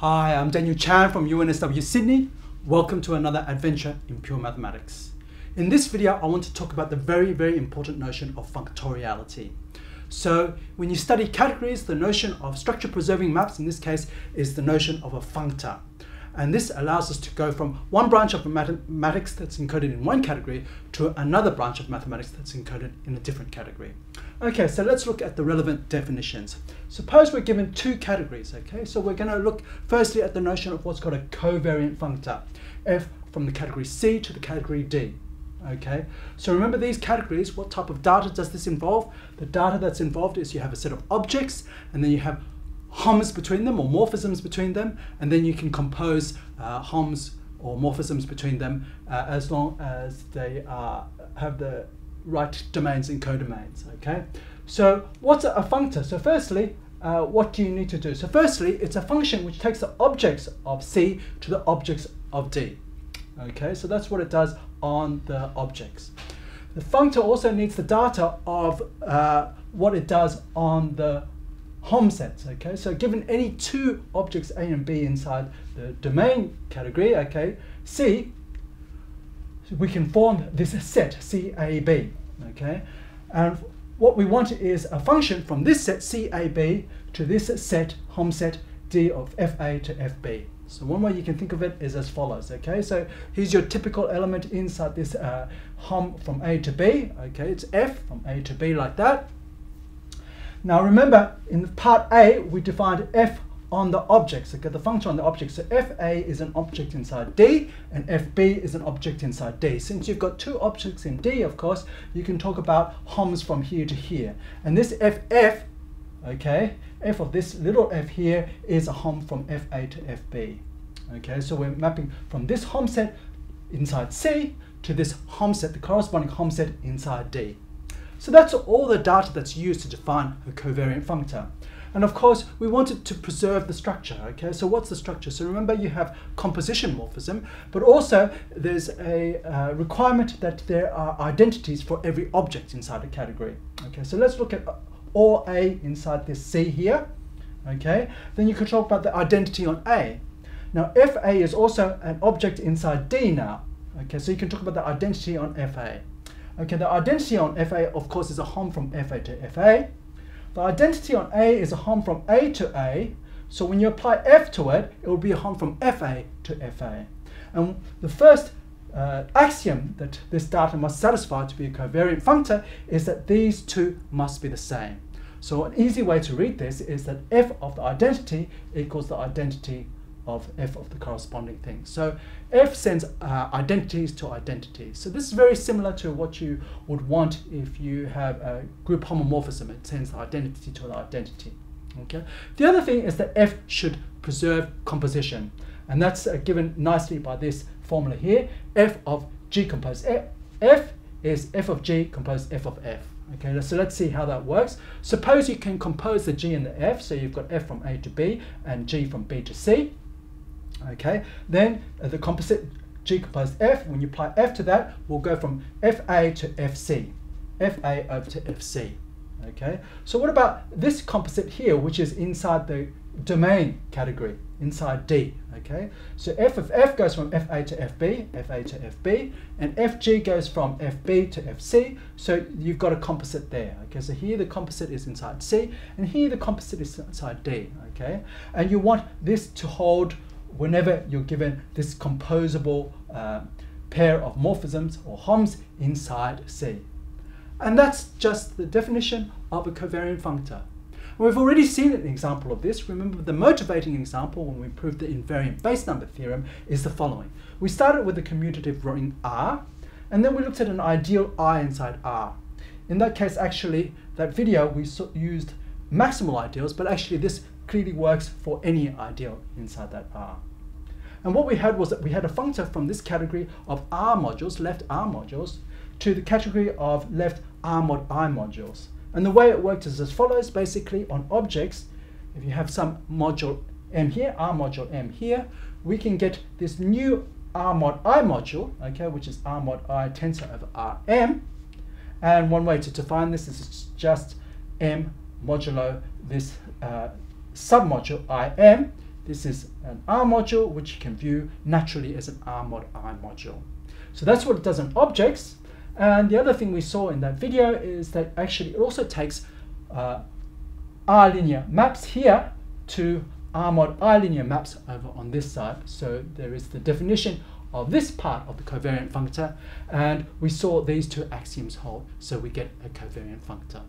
Hi, I'm Daniel Chan from UNSW Sydney. Welcome to another adventure in pure mathematics. In this video, I want to talk about the very important notion of functoriality. So when you study categories, the notion of structure preserving maps in this case is the notion of a functor. And this allows us to go from one branch of mathematics that's encoded in one category to another branch of mathematics that's encoded in a different category. Okay, so let's look at the relevant definitions. Suppose we're given two categories, okay? So we're going to look firstly at the notion of what's called a covariant functor, f from the category C to the category D. Okay, so remember these categories, what type of data does this involve? The data that's involved is you have a set of objects and then you have homs between them or morphisms between them, and then you can compose homs or morphisms between them as long as they have the right domains and codomains. Okay, so what's a functor? So firstly, what do you need to do? So firstly, it's a function which takes the objects of C to the objects of D. Okay, so that's what it does on the objects. The functor also needs the data of what it does on the hom sets. Okay, so given any two objects A and B inside the domain category, okay, C, we can form this set CAB. Okay, and what we want is a function from this set CAB to this set hom set D of FA to FB. So one way you can think of it is as follows. Okay, so here's your typical element inside this hom from A to B. Okay, it's F from A to B like that. Now remember, in part A, we defined f on the objects, okay, the function on the objects. So fa is an object inside D, and fb is an object inside D. Since you've got two objects in D, of course, you can talk about homs from here to here. And this ff, okay, f of this little f here is a hom from fa to fb. Okay, so we're mapping from this hom set inside C to this hom set, the corresponding hom set inside D. So that's all the data that's used to define a covariant functor. And of course, we wanted to preserve the structure, okay? So what's the structure? So remember, you have composition morphism, but also there's a requirement that there are identities for every object inside a category. Okay, so let's look at all A inside this C here, okay? Then you could talk about the identity on A. Now, FA is also an object inside D now, okay? So you can talk about the identity on FA. Okay, the identity on FA, of course, is a hom from FA to FA. The identity on A is a hom from A to A. So when you apply F to it, it will be a hom from FA to FA. And the first axiom that this data must satisfy to be a covariant functor is that these two must be the same. So an easy way to read this is that F of the identity equals the identity of F of the corresponding thing. So F sends identities to identities. So this is very similar to what you would want if you have a group homomorphism. It sends the identity to the identity. Okay. The other thing is that F should preserve composition, and that's given nicely by this formula here. F of G composed F is F of G composed F of F. Okay, so let's see how that works. Suppose you can compose the G and the F, so you've got F from A to B and G from B to C. Okay, then the composite G composed F, when you apply F to that, will go from FA to FC, FA over to FC. Okay, so what about this composite here, which is inside the domain category, inside D? Okay, so F of F goes from FA to FB, FA to FB, and FG goes from FB to FC, so you've got a composite there. Okay, so here the composite is inside C, and here the composite is inside D. Okay, and you want this to hold whenever you're given this composable pair of morphisms or homs inside C. And that's just the definition of a covariant functor. We've already seen an example of this. Remember, the motivating example when we proved the invariant base number theorem is the following. We started with a commutative ring R, and then we looked at an ideal I inside R. In that case, actually, that video we used maximal ideals, but actually this clearly works for any ideal inside that R. And what we had was that we had a functor from this category of R modules, left R modules, to the category of left R mod I modules. And the way it worked is as follows. Basically, on objects, if you have some module M here, R module M here, we can get this new R mod I module, okay, which is R mod I tensor over Rm. And one way to define this is just M modulo this submodule Im This is an R module, which you can view naturally as an R mod I module. So that's what it does on objects. And the other thing we saw in that video is that actually it also takes R linear maps here to R mod I linear maps over on this side. So there is the definition of this part of the covariant functor, and we saw these two axioms hold, so we get a covariant functor.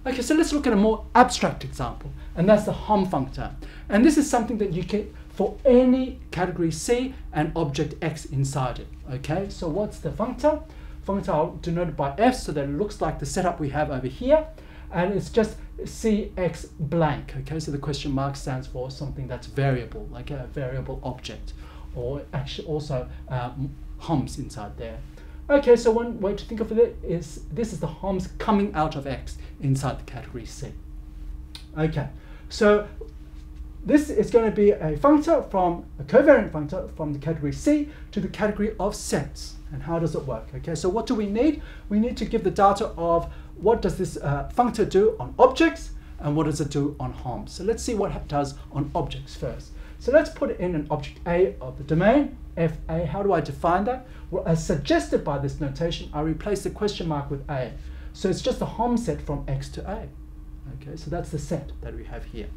Okay, so let's look at a more abstract example, and that's the Hom functor. And this is something that you get for any category C and object X inside it. Okay, so what's the functor? Functor I'll denote it by F so that it looks like the setup we have over here, and it's just Cx blank. Okay, so the question mark stands for something that's variable, like a variable object, or actually also Homs inside there. Okay, so one way to think of it is this is the Homs coming out of X inside the category C. Okay, so this is going to be a functor from a covariant functor from the category C to the category of sets. And how does it work? Okay, so what do we need? We need to give the data of what does this functor do on objects and what does it do on Homs. So let's see what it does on objects first. So let's put in an object A of the domain, FA. How do I define that? Well, as suggested by this notation, I replace the question mark with A. So it's just a Hom set from X to A. Okay, so that's the set that we have here.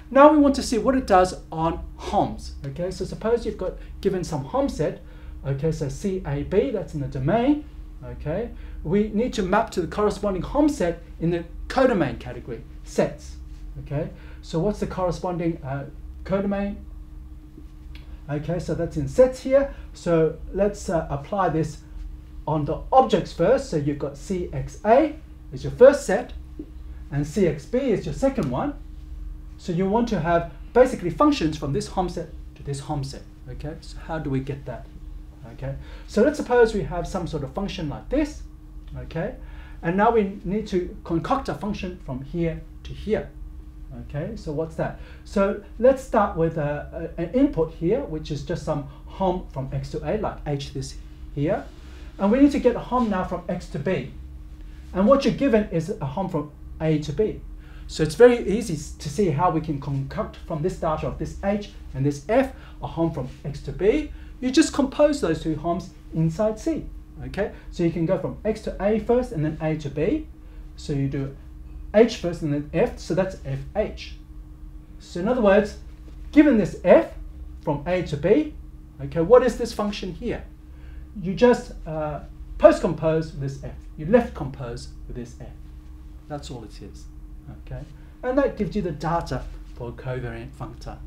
Now we want to see what it does on Homs. Okay, so suppose you've got given some Hom set. Okay, so CAB, that's in the domain. Okay, we need to map to the corresponding Hom set in the codomain category, sets. Okay, so what's the corresponding codomain? Okay, so that's in sets here. So let's apply this on the objects first. So you've got CXA is your first set, and CXB is your second one. So you want to have basically functions from this Hom set to this Hom set. Okay, so how do we get that? Okay, so let's suppose we have some sort of function like this. Okay, and now we need to concoct a function from here to here. Okay, so what's that? So let's start with an input here, which is just some Hom from X to A, like H this here. And we need to get a Hom now from X to B. And what you're given is a Hom from A to B. So it's very easy to see how we can concoct from this data of this H and this F, a Hom from X to B. You just compose those two Homs inside C. Okay, so you can go from X to A first and then A to B. So you do H first and then F, so that's FH. So in other words, given this F from A to B, okay, what is this function here? You just post-compose with this F. You left compose with this F. That's all it is. Okay, and that gives you the data for a covariant functor.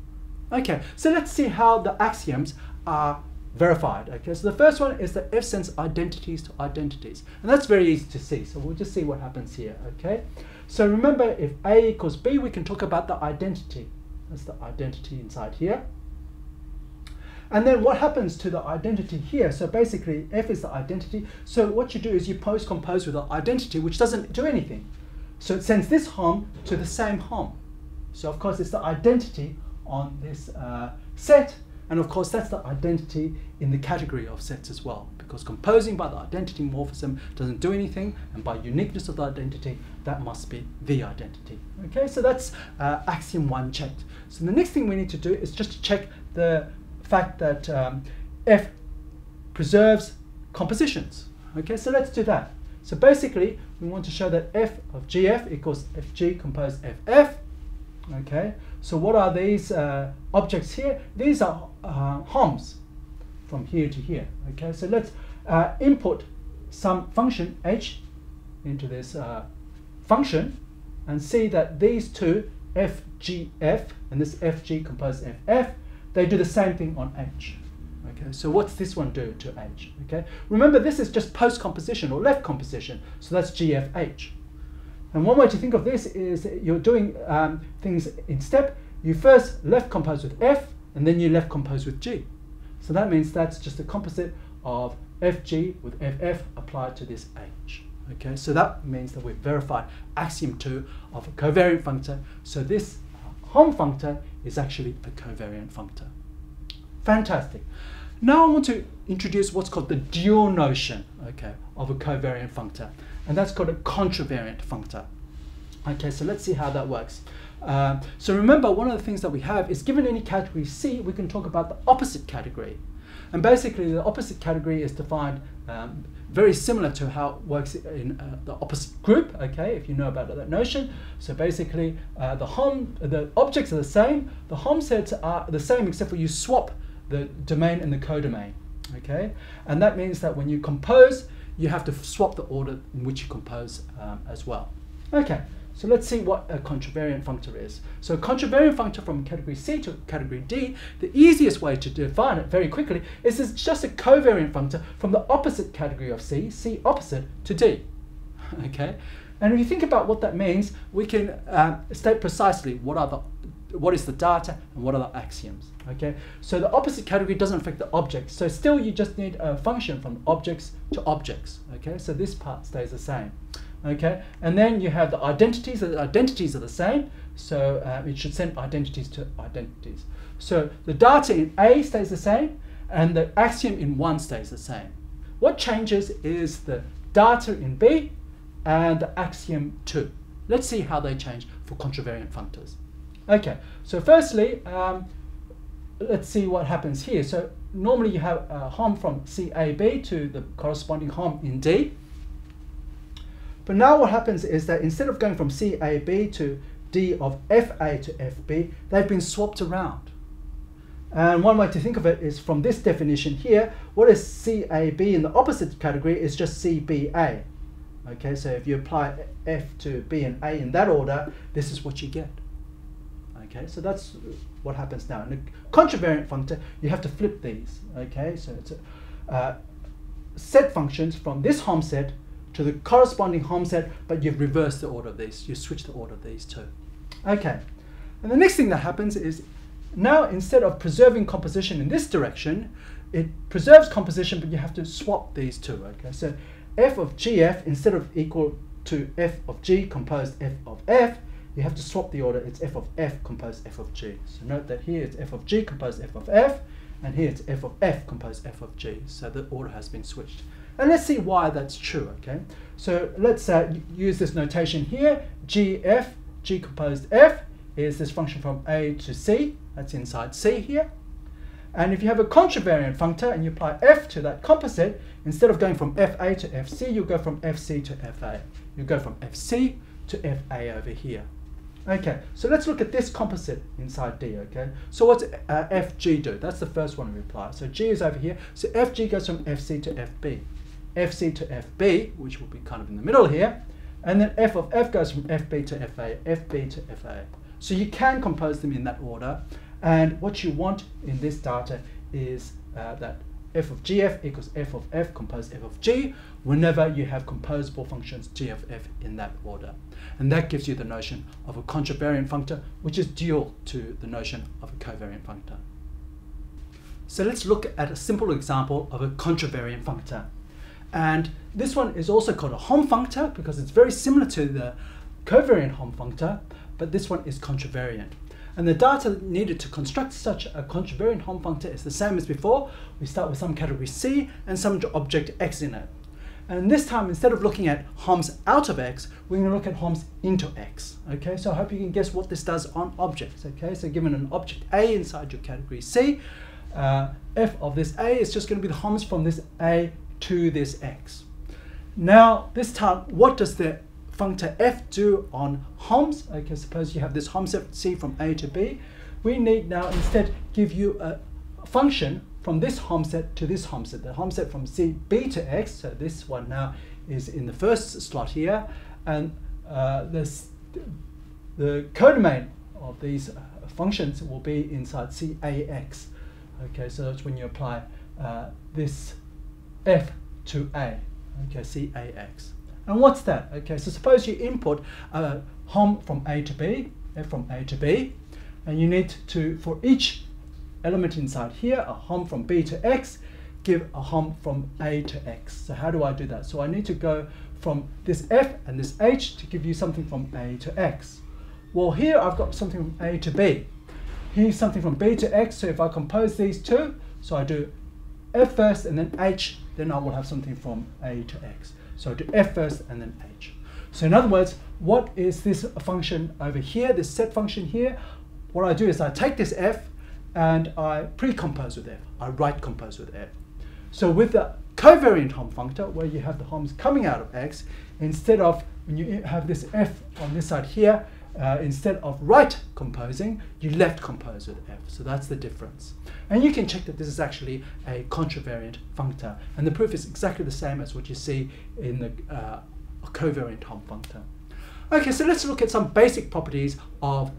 Okay, so let's see how the axioms are verified. Okay, so the first one is that F sends identities to identities, and that's very easy to see. So we'll just see what happens here. Okay, so remember, if A equals B, we can talk about the identity. That's the identity inside here. And then what happens to the identity here? So basically, F is the identity. So what you do is you post-compose with the identity, which doesn't do anything. So it sends this Hom to the same Hom. So of course, it's the identity on this set. And of course, that's the identity in the category of sets as well, because composing by the identity morphism doesn't do anything, and by uniqueness of the identity, that must be the identity. Okay, so that's axiom 1 checked. So the next thing we need to do is just to check the fact that F preserves compositions. Okay, so let's do that. So basically, we want to show that F of GF equals FG composed FF. Okay, so what are these objects here? These are Homs from here to here. Okay, so let's input some function H into this function and see that these two FGF and this FG composed FF, they do the same thing on H. Okay, so what's this one do to H? Okay, remember this is just post composition or left composition, so that's GFH. And one way to think of this is you're doing things in step. You first left compose with F, and then you left compose with G. So that means that's just a composite of FG with FF applied to this H. Okay, so that means that we've verified axiom 2 of a covariant functor. So this Hom functor is actually a covariant functor. Fantastic. Now I want to introduce what's called the dual notion, okay, of a covariant functor, and that's called a contravariant functor. Okay, so let's see how that works. So remember, one of the things that we have is, given any category C, we can talk about the opposite category. And basically, the opposite category is defined very similar to how it works in the opposite group, okay, if you know about that notion. So basically, the objects are the same, the Hom sets are the same, except for you swap the domain and the codomain, okay? And that means that when you compose, you have to swap the order in which you compose as well. Okay, so let's see what a contravariant functor is. So a contravariant functor from category C to category D, the easiest way to define it very quickly is it's just a covariant functor from the opposite category of C, C opposite, to D. Okay, and if you think about what that means, we can state precisely what is the data and what are the axioms. Okay, so the opposite category doesn't affect the objects, so still you just need a function from objects to objects. Okay, so this part stays the same. Okay, and then you have the identities. The identities are the same, so it should send identities to identities. So the data in A stays the same, and the axiom in 1 stays the same. What changes is the data in B and the axiom 2. Let's see how they change for contravariant functors. Okay, so firstly, let's see what happens here. So normally you have a Hom from CAB to the corresponding Hom in D. But now what happens is that instead of going from CAB to D of FA to FB, they've been swapped around. And one way to think of it is from this definition here, what is CAB in the opposite category is just CBA. Okay, so if you apply F to B and A in that order, this is what you get. Okay, so that's what happens now. In a contravariant functor, you have to flip these. Okay, so it's set functions from this Hom set to the corresponding Hom set, but you've reversed the order of these. You switch the order of these two. Okay, and the next thing that happens is now instead of preserving composition in this direction, it preserves composition, but you have to swap these two. Okay, so f of gf, instead of equal to f of g composed f of f, you have to swap the order. It's f of f composed f of g. So note that here it's f of g composed f of f, and here it's f of f composed f of g. So the order has been switched. And let's see why that's true, okay? So let's use this notation here. Gf, g composed f, is this function from A to C. That's inside C here. And if you have a contravariant functor and you apply f to that composite, instead of going from fa to fc, you go from fc to fa. You go from fc to fa over here. Okay, so let's look at this composite inside D, okay? So what's fg do? That's the first one we apply. So g is over here. So fg goes from fc to fb. fc to fb, which will be kind of in the middle here. And then f of f goes from fb to fa, fb to fa. So you can compose them in that order. And what you want in this data is that f of gf equals f of f composed f of g whenever you have composable functions g of f in that order. And that gives you the notion of a contravariant functor, which is dual to the notion of a covariant functor. So let's look at a simple example of a contravariant functor. And this one is also called a Hom functor because it's very similar to the covariant Hom functor, but this one is contravariant. And the data needed to construct such a contravariant Hom functor is the same as before. We start with some category C and some object X in it. And this time, instead of looking at Homs out of X, we're going to look at Homs into X. Okay, so I hope you can guess what this does on objects. Okay, so given an object A inside your category C, f of this A is just going to be the Homs from this A to this X. Now, this time, what does the functor f do on Homs? Okay, suppose you have this Hom set C from A to B. We need now instead give you a function from this Hom set to this Hom set. The Hom set from C, B to X, so this one now is in the first slot here, and the codomain of these functions will be inside CAX. Okay, so that's when you apply this f to A, okay, CAX. And what's that? Okay, so suppose you input a Hom from A to B, f from A to B, and you need to, for each element inside here, a Hom from B to X, give a Hom from A to X. So how do I do that? So I need to go from this F and this H to give you something from A to X. Well, here I've got something from A to B. Here's something from B to X, so if I compose these two, so I do F first and then H, then I will have something from A to X. So I do F first and then H. So in other words, what is this function over here, this set function here? What I do is I take this f and I pre-compose with f. I right compose with f. So with the covariant Hom functor, where you have the Homs coming out of x, instead of, when you have this f on this side here, instead of right composing, you left compose with f. So that's the difference. And you can check that this is actually a contravariant functor. And the proof is exactly the same as what you see in the covariant Hom functor. Okay, so let's look at some basic properties of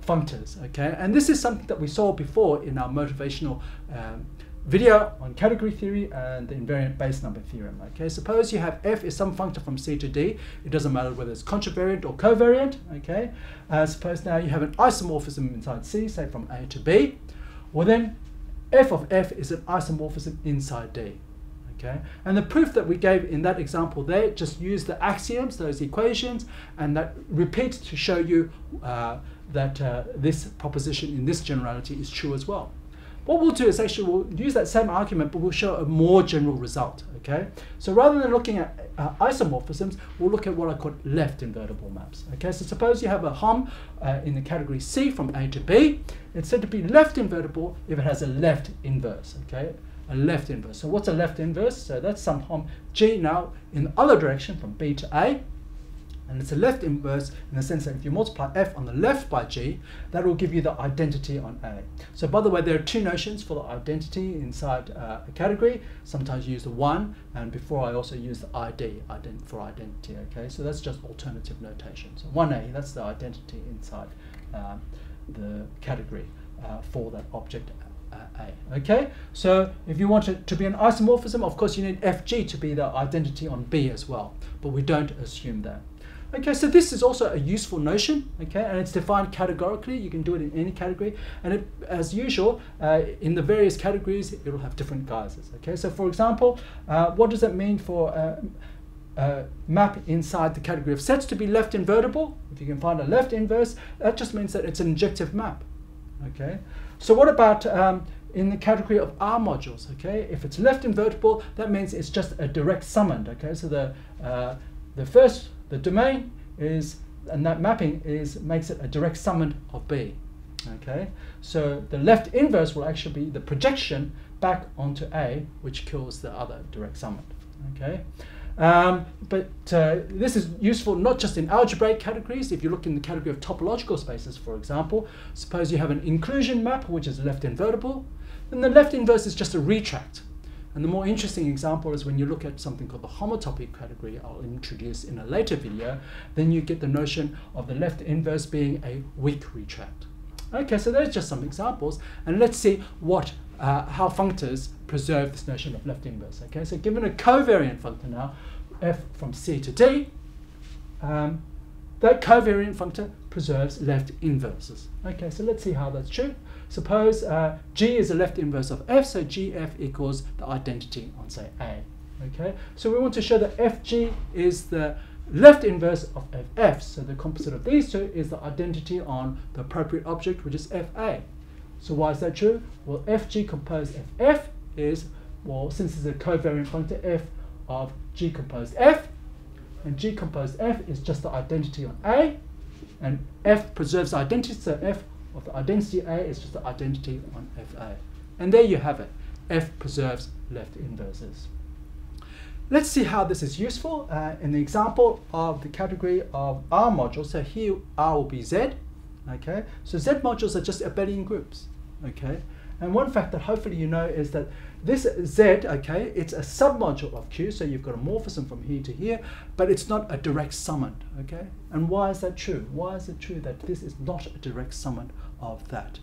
functors. Okay, and this is something that we saw before in our motivational video on category theory and the invariant base number theorem. Okay, suppose you have f is some functor from C to D. It doesn't matter whether it's contravariant or covariant. Okay, suppose now you have an isomorphism inside C, say from A to B. Well then, f of f is an isomorphism inside D. Okay, and the proof that we gave in that example there, just use the axioms, those equations, and that repeat to show you that this proposition in this generality is true as well. What we'll do is actually we'll use that same argument, but we'll show a more general result. Okay, so rather than looking at isomorphisms, we'll look at what I call left invertible maps. Okay, so suppose you have a Hom in the category C from A to B. It's said to be left invertible if it has a left inverse. Okay, a left inverse. So what's a left inverse? So that's some Hom G now in the other direction from B to A. And it's a left inverse in the sense that if you multiply f on the left by g, that will give you the identity on A. So by the way, there are two notions for the identity inside a category. Sometimes you use the one, and before I also use the ID for identity. Okay, so that's just alternative notation. So 1A, that's the identity inside the category for that object A. Okay, so if you want it to be an isomorphism, of course you need fg to be the identity on B as well, but we don't assume that. Okay, so this is also a useful notion, okay, and it's defined categorically. You can do it in any category, and it, as usual, in the various categories, it will have different guises. Okay, so for example, what does it mean for map inside the category of sets to be left invertible? If you can find a left inverse, that just means that it's an injective map. Okay, so what about in the category of R modules? Okay, if it's left invertible, that means it's just a direct summand. Okay, so the domain is, and that mapping makes it a direct summand of B. Okay, so the left inverse will actually be the projection back onto A, which kills the other direct summand. Okay, but this is useful not just in algebraic categories. If you look in the category of topological spaces, for example, suppose you have an inclusion map which is left invertible, then the left inverse is just a retract. And the more interesting example is when you look at something called the homotopic category, I'll introduce in a later video, then you get the notion of the left inverse being a weak retract. Okay, so there's just some examples, and let's see how functors preserve this notion of left inverse. Okay, so given a covariant functor now, f from C to D, that covariant functor preserves left inverses. Okay, so let's see how that's true. Suppose G is a left inverse of F, so GF equals the identity on, say, A. Okay, so we want to show that FG is the left inverse of FF, so the composite of these two is the identity on the appropriate object, which is FA. So why is that true? Well, FG composed FF is, well, since it's a covariant functor, F of G composed F, and G composed F is just the identity on A, and F preserves identity, so F of the identity A is just the identity on FA. And there you have it. F preserves left inverses. Let's see how this is useful in the example of the category of R modules. So here R will be Z. Okay, so Z modules are just abelian groups. Okay, and one fact that hopefully you know is that this Z, okay, it's a submodule of Q, so you've got a morphism from here to here, but it's not a direct summand. Okay, and why is that true? Why is it true that this is not a direct summand of that?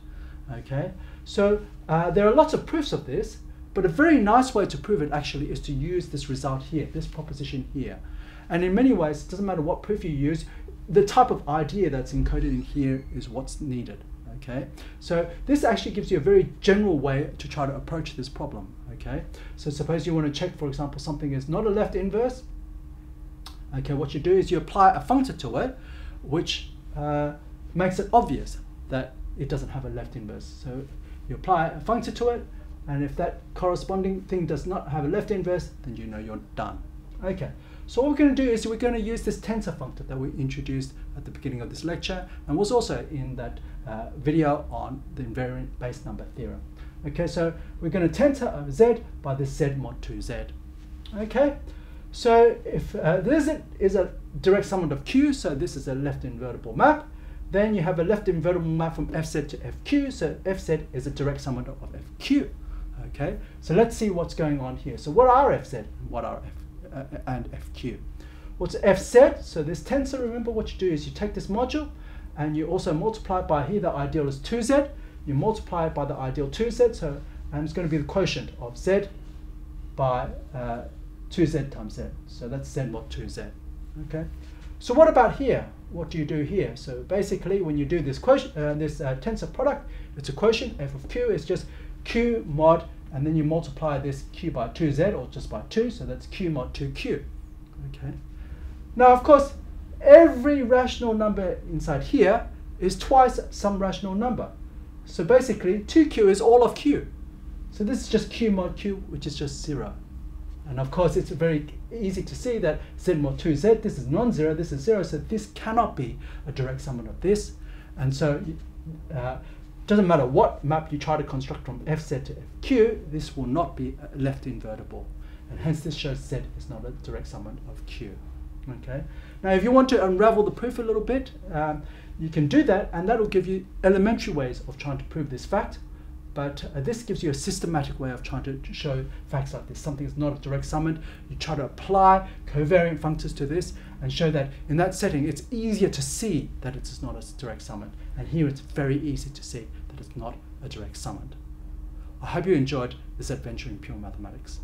Okay, so there are lots of proofs of this, but a very nice way to prove it actually is to use this result here, this proposition here. And in many ways, it doesn't matter what proof you use, the type of idea that's encoded in here is what's needed. Okay, so this actually gives you a very general way to try to approach this problem. Okay, so suppose you want to check, for example, something is not a left inverse. Okay, what you do is you apply a functor to it, which makes it obvious that it doesn't have a left inverse. So you apply a functor to it, and if that corresponding thing does not have a left inverse, then you know you're done. Okay, So what we're going to do is we're going to use this tensor functor that we introduced at the beginning of this lecture and was also in that video on the invariant base number theorem. Okay, so we're going to tensor over Z by this Z mod 2Z. Okay, so if this is a direct summand of Q, so this is a left invertible map, then you have a left invertible map from Fz to Fq, so Fz is a direct summand of Fq. Okay, so let's see what's going on here. So what are Fz and what are and Fq? What's Fz? So this tensor, remember what you do is you take this module and you also multiply it by, here the ideal is 2Z, you multiply it by the ideal 2Z, so and it's going to be the quotient of Z by 2Z times Z. So that's Z mod 2Z. Okay. So what about here? What do you do here? So basically, when you do this quotient, this tensor product, it's a quotient. F of Q is just Q mod, and then you multiply this Q by 2Z, or just by 2. So that's Q mod 2Q. Okay. Now, of course, every rational number inside here is twice some rational number. So basically, 2Q is all of Q. So this is just Q mod Q, which is just 0. And of course, it's very easy to see that Z mod 2Z, this is non-zero, this is 0, so this cannot be a direct summand of this. And so it doesn't matter what map you try to construct from Fz to Fq, this will not be left invertible. And hence this shows Z is not a direct summand of Q. Okay. Now if you want to unravel the proof a little bit, you can do that, and that will give you elementary ways of trying to prove this fact. But this gives you a systematic way of trying to show facts like this. Something is not a direct summand. You try to apply covariant functors to this and show that in that setting, it's easier to see that it is not a direct summand. And here it's very easy to see that it's not a direct summand. I hope you enjoyed this adventure in pure mathematics.